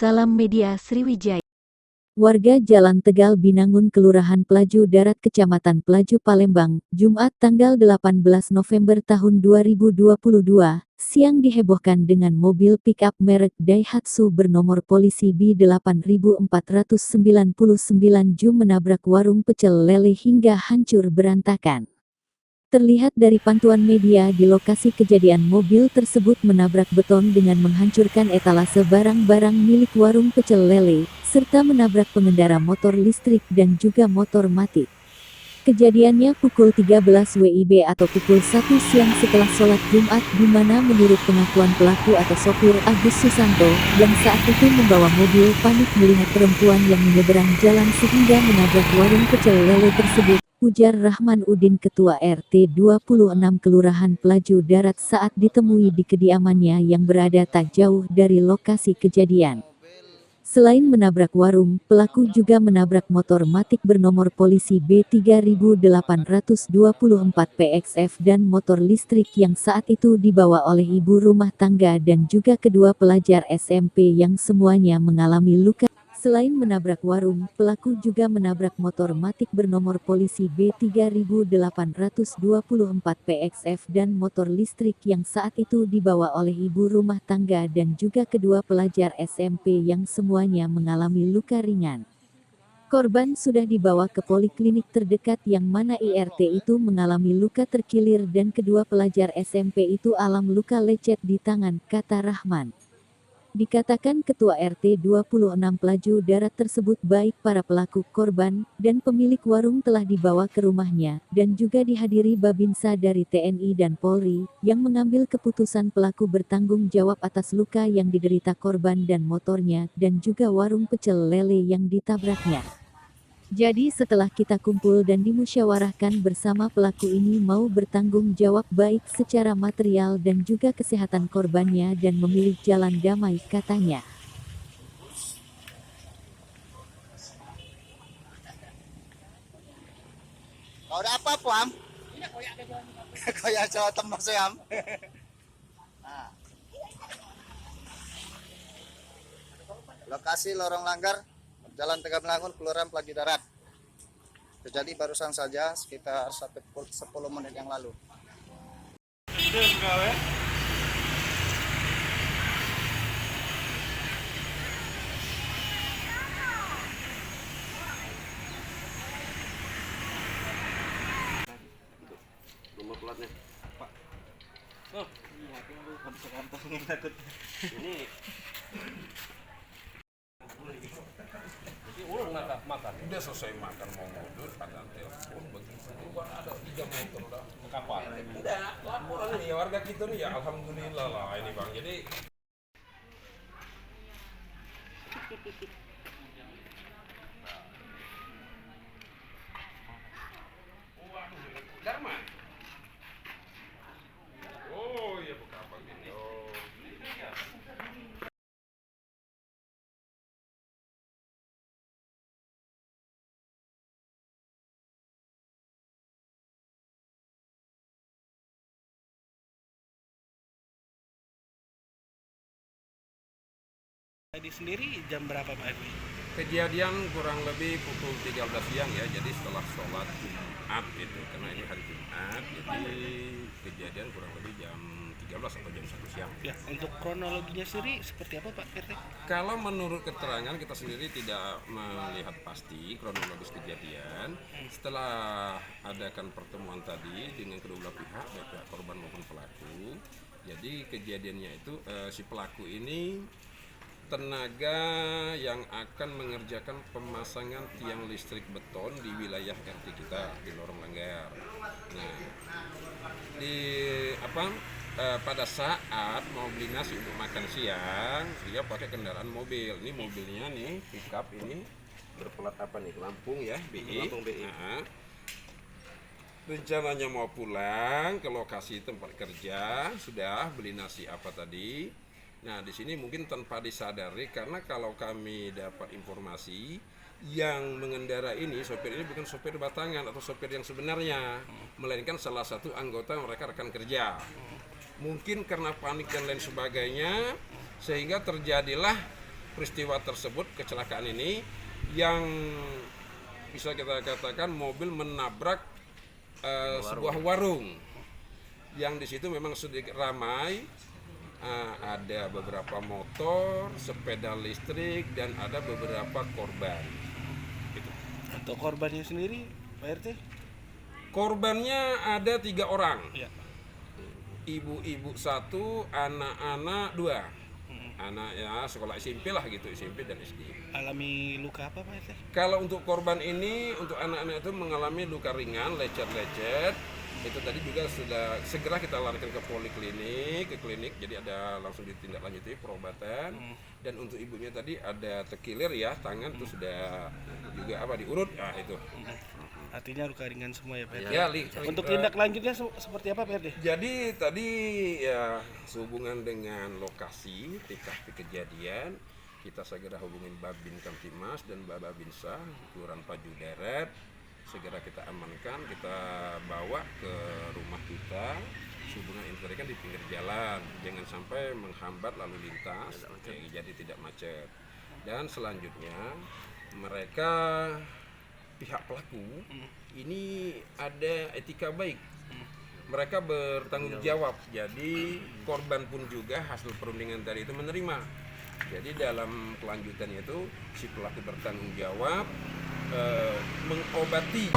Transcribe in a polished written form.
Salam Media Sriwijaya. Warga Jalan Tegal Binangun Kelurahan Pelaju Darat Kecamatan Pelaju Palembang, Jumat tanggal 18 November tahun 2022, siang dihebohkan dengan mobil pick-up merek Daihatsu bernomor polisi B8499 Ju menabrak warung pecel lele hingga hancur berantakan. Terlihat dari pantauan media di lokasi kejadian, mobil tersebut menabrak beton dengan menghancurkan etalase barang-barang milik warung pecel lele, serta menabrak pengendara motor listrik dan juga motor matic. Kejadiannya pukul 13 WIB atau pukul 1 siang setelah sholat Jumat, di mana menurut pengakuan pelaku atau sopir Agus Susanto, yang saat itu membawa mobil panik melihat perempuan yang menyeberang jalan sehingga menabrak warung pecel lele tersebut. Ujar Rahman Udin, Ketua RT 26 Kelurahan Pelaju Darat saat ditemui di kediamannya yang berada tak jauh dari lokasi kejadian. Selain menabrak warung, pelaku juga menabrak motor matic bernomor polisi B3824 PXF dan motor listrik yang saat itu dibawa oleh ibu rumah tangga dan juga kedua pelajar SMP yang semuanya mengalami luka. Selain menabrak warung, pelaku juga menabrak motor matic bernomor polisi B3824 PXF dan motor listrik yang saat itu dibawa oleh ibu rumah tangga dan juga kedua pelajar SMP yang semuanya mengalami luka ringan. Korban sudah dibawa ke poliklinik terdekat yang mana IRT itu mengalami luka terkilir dan kedua pelajar SMP itu alami luka lecet di tangan, kata Rahman. Dikatakan Ketua RT 26 Pelaju Darat tersebut baik para pelaku, korban, dan pemilik warung telah dibawa ke rumahnya, dan juga dihadiri Babinsa dari TNI dan Polri, yang mengambil keputusan pelaku bertanggung jawab atas luka yang diderita korban dan motornya, dan juga warung pecel lele yang ditabraknya. Jadi setelah kita kumpul dan dimusyawarahkan bersama, pelaku ini mau bertanggung jawab baik secara material dan juga kesehatan korbannya dan memilih jalan damai, katanya. Kau ada apa, Puam? Koyak Jawa Tengah Siam. Lokasi lorong langgar Jalan Tegal Binangun, Kelurahan Pelaju Darat. Terjadi barusan saja sekitar 10 menit yang lalu. Nomor platnya, Pak. Oh, iya, aku habis kantong takut. Ini makan. Udah selesai makan mau mundur pada telepon begitu. Bukan ada 3 motor udah kapal. Enggak, laporan nih warga kita nih ya, alhamdulillah lah ini Bang. Jadi Darman. Oh iya bukan apa gini. Oh. Tadi sendiri jam berapa Pak Edwi? Kejadian kurang lebih pukul 13 siang ya, jadi setelah sholat Jumat itu, karena ini hari Jumat, jadi kejadian kurang lebih jam 13 atau jam 1 siang. Ya, untuk kronologinya sendiri seperti apa Pak RT? Kalau menurut keterangan kita sendiri tidak melihat pasti kronologis kejadian. Setelah adakan pertemuan tadi dengan kedua belah pihak, baik pihak korban maupun pelaku, jadi kejadiannya itu si pelaku ini tenaga yang akan mengerjakan pemasangan tiang listrik beton di wilayah RT kita di lorong langgar. Nah, pada saat mau beli nasi untuk makan siang, dia pakai kendaraan mobil. Ini mobilnya nih, pickup ini berplat apa nih? Lampung ya, BI. Lampung BI. Nah, rencananya mau pulang ke lokasi tempat kerja, sudah beli nasi apa tadi. Nah, di sini mungkin tanpa disadari, karena kalau kami dapat informasi yang mengendara ini, sopir ini bukan sopir batangan atau sopir yang sebenarnya, melainkan salah satu anggota mereka rekan kerja. Mungkin karena panik dan lain sebagainya, sehingga terjadilah peristiwa tersebut, kecelakaan ini yang bisa kita katakan mobil menabrak sebuah warung yang di situ memang sedikit ramai. Ada beberapa motor, sepeda listrik, dan ada beberapa korban. Gitu. Untuk korbannya sendiri, Pak RT? Korbannya ada 3 orang. Ya. Ibu-ibu 1, anak-anak 2. Anak ya sekolah SMP lah gitu, SMP dan SD. Alami luka apa Pak RT? Kalau untuk korban ini, untuk anak-anak itu mengalami luka ringan, lecet-lecet. Itu tadi juga sudah segera kita larikan ke poliklinik, ke klinik, jadi ada langsung ditindaklanjuti perobatan. Dan untuk ibunya tadi ada terkilir ya, tangan itu sudah juga diurut, itu. Artinya luka ringan semua ya Pak RT? Ya, Untuk tindak lanjutnya seperti apa Pak RT? jadi tadi ya sehubungan dengan lokasi TKP kejadian, kita segera hubungin Babin Kamtimas dan Babinsa, Kelurahan Paju Deret. Segera kita amankan, kita bawa ke rumah kita. Hubungan ini tadi kan di pinggir jalan, jangan sampai menghambat lalu lintas, jadi tidak macet. Dan selanjutnya mereka pihak pelaku ini ada etika baik, mereka bertanggung jawab. Jadi korban pun juga hasil perundingan tadi itu menerima. Jadi dalam kelanjutannya itu si pelaku bertanggung jawab, mengobati